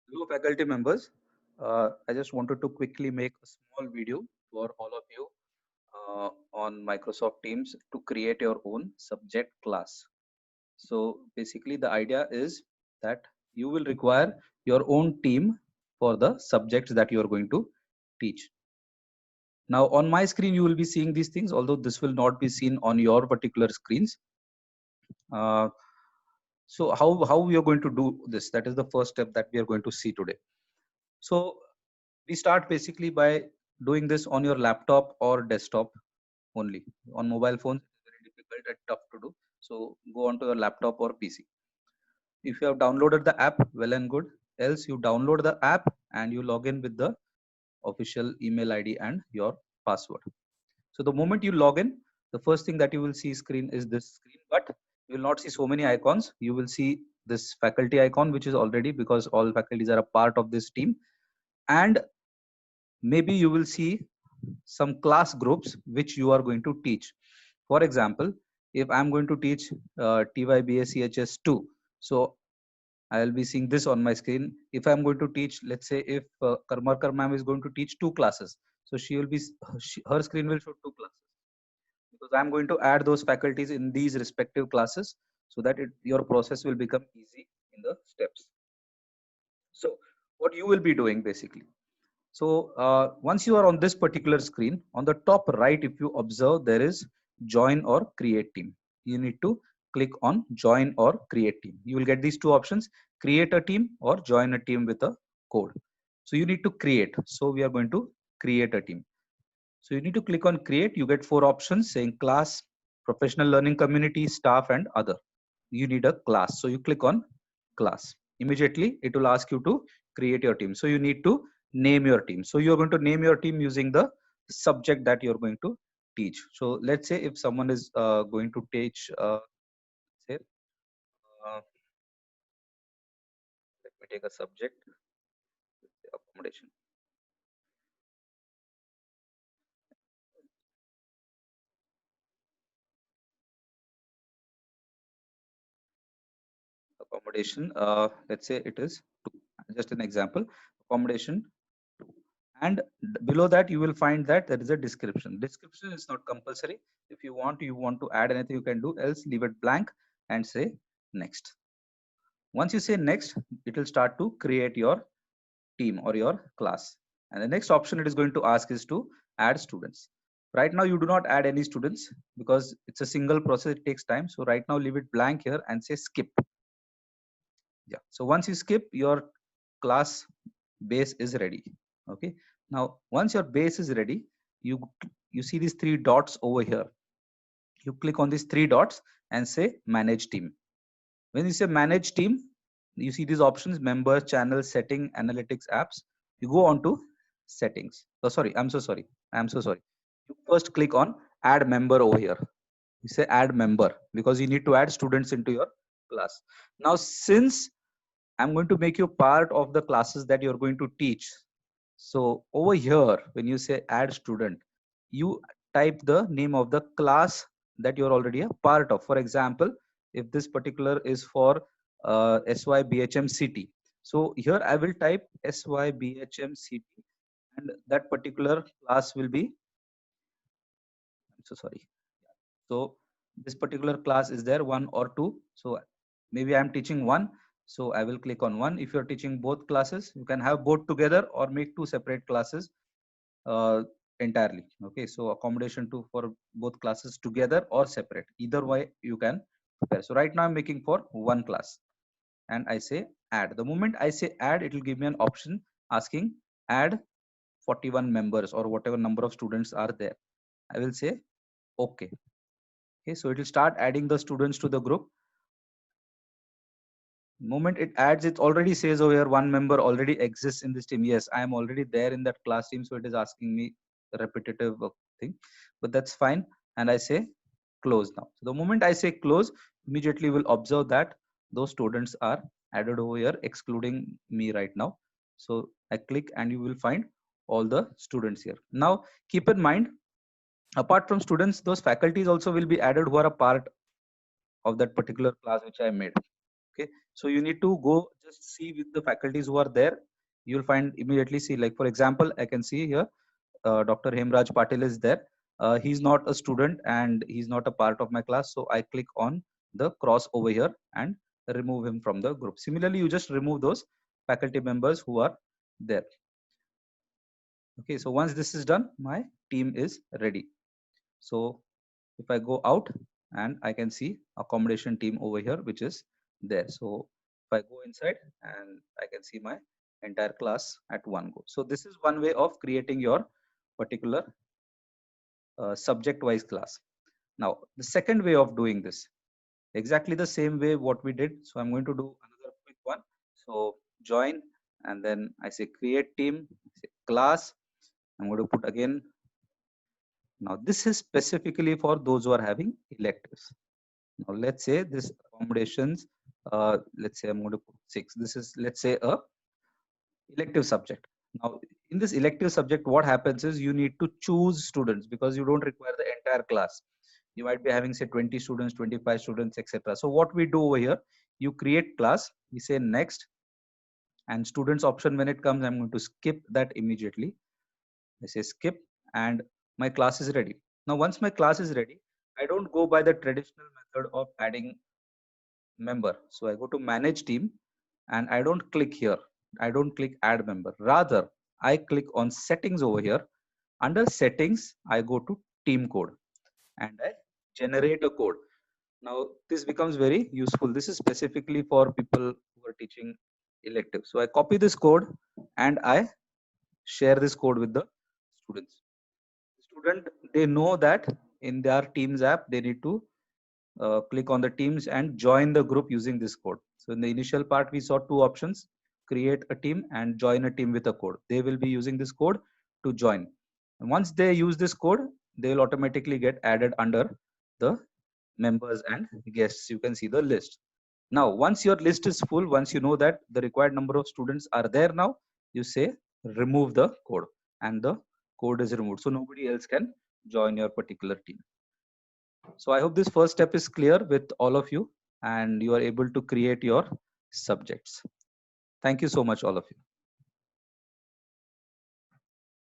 Hello, faculty members. I just wanted to quickly make a small video for all of you on Microsoft Teams to create your own subject class. So basically, the idea is that you will require your own team for the subjects that you are going to teach. Now, on my screen, you will be seeing these things, although this will not be seen on your particular screens. Uh, so how we are going to do this? That is the first step that we are going to see today. So we start basically by doing this on your laptop or desktop only. On mobile phones, it's very difficult and tough to do. So go onto your laptop or PC. If you have downloaded the app, well and good. Else, you download the app and you log in with the official email ID and your password. So the moment you log in, the first thing that you will see screen is this screen, but you will not see so many icons. You will see this faculty icon, which is already because all faculties are a part of this team. And maybe you will see some class groups which you are going to teach. For example, if I'm going to teach TYBACHS2, so I'll be seeing this on my screen. If I'm going to teach, let's say if Karmarkar ma'am is going to teach two classes, so her screen will show two classes because I'm going to add those faculties in these respective classes so that your process will become easy in the steps. So what you will be doing basically. So once you are on this particular screen, on the top right, if you observe, there is join or create team. You need to click on join or create team. You will get these two options, create a team or join a team with a code. So you need to create. So we are going to create a team. So you need to click on create. You get four options saying class, professional learning community, staff, and other. You need a class. So you click on class. Immediately, it will ask you to create your team. So you need to name your team. So you're going to name your team using the subject that you're going to teach. So let's say if someone is going to teach, say, uh, let me take a subject, accommodation. Accommodation, let's say it is two. Just an example, accommodation two. And below that, you will find that there is a description. Description is not compulsory. If you want to add anything, you can do, else leave it blank and say next. Once you say next, it will start to create your team or your class. And the next option it is going to ask is to add students. Right now, you do not add any students because it's a single process, it takes time. So right now, leave it blank here and say skip. Yeah. So once you skip, your class base is ready. Okay. Now, once your base is ready, you you see these three dots over here. You click on these three dots and say manage team. When you say manage team, you see these options: members, channel, setting, analytics, apps. You go on to settings. Oh, sorry. I'm so sorry. I'm so sorry. You first click on add member over here. You say add member because you need to add students into your class. Now, since I'm going to make you part of the classes that you're going to teach. So over here, when you say add student, you type the name of the class that you're already a part of. For example, if this particular is for SYBHMCT. So here I will type SYBHMCT and that particular class will be, I'm so sorry. So this particular class is there one or two. So maybe I'm teaching one. So I will click on one. If you're teaching both classes, you can have both together or make two separate classes entirely. Okay. So accommodation two for both classes together or separate. Either way you can prepare. So right now I'm making for one class and I say add. The moment I say add, it will give me an option asking add 41 members or whatever number of students are there. I will say okay. Okay, so it will start adding the students to the group. Moment it adds, it already says over here one member already exists in this team. Yes, I am already there in that class team, so it is asking me a repetitive thing, but that's fine. And I say close now. So the moment I say close, immediately we'll observe that those students are added over here, excluding me right now. So I click and you will find all the students here. Now keep in mind, apart from students, those faculties also will be added who are a part of that particular class which I made. Okay, so you need to go just see with the faculties who are there. You'll find immediately see, like for example, I can see here Dr. Hemraj Patil is there. He's not a student and he's not a part of my class. So I click on the cross over here and remove him from the group. Similarly, you just remove those faculty members who are there. Okay, so once this is done, my team is ready. So if I go out and I can see accommodation team over here, which is there. So if I go inside and I can see my entire class at one go. So this is one way of creating your particular subject wise class. Now, the second way of doing this, exactly the same way what we did. So I'm going to do another quick one. So join, and then I say create team, say class. I'm going to put again. Now this is specifically for those who are having electives. Now let's say this accommodations, let's say I'm going to put 6. This is, let's say, a elective subject. Now in this elective subject, what happens is you need to choose students because you don't require the entire class. You might be having say 20 students, 25 students, etc. So what we do over here, you create class, we say next, and students option, when it comes, I'm going to skip that immediately. I say skip, and my class is ready. Now once my class is ready, I don't go by the traditional method of adding member. So I go to manage team and I don't click here. I don't click add member. Rather, I click on settings over here. Under settings, I go to team code and I generate a code. Now this becomes very useful. This is specifically for people who are teaching elective. So I copy this code and I share this code with the students. Student, they know that in their Teams app, they need to click on the Teams and join the group using this code. So in the initial part, we saw two options: create a team and join a team with a code. They will be using this code to join. And once they use this code, they will automatically get added under the members and guests. You can see the list. Now, once your list is full, once you know that the required number of students are there now, you say remove the code and the code is removed. So nobody else can join your particular team. So I hope this first step is clear with all of you and you are able to create your subjects. Thank you so much, all of you.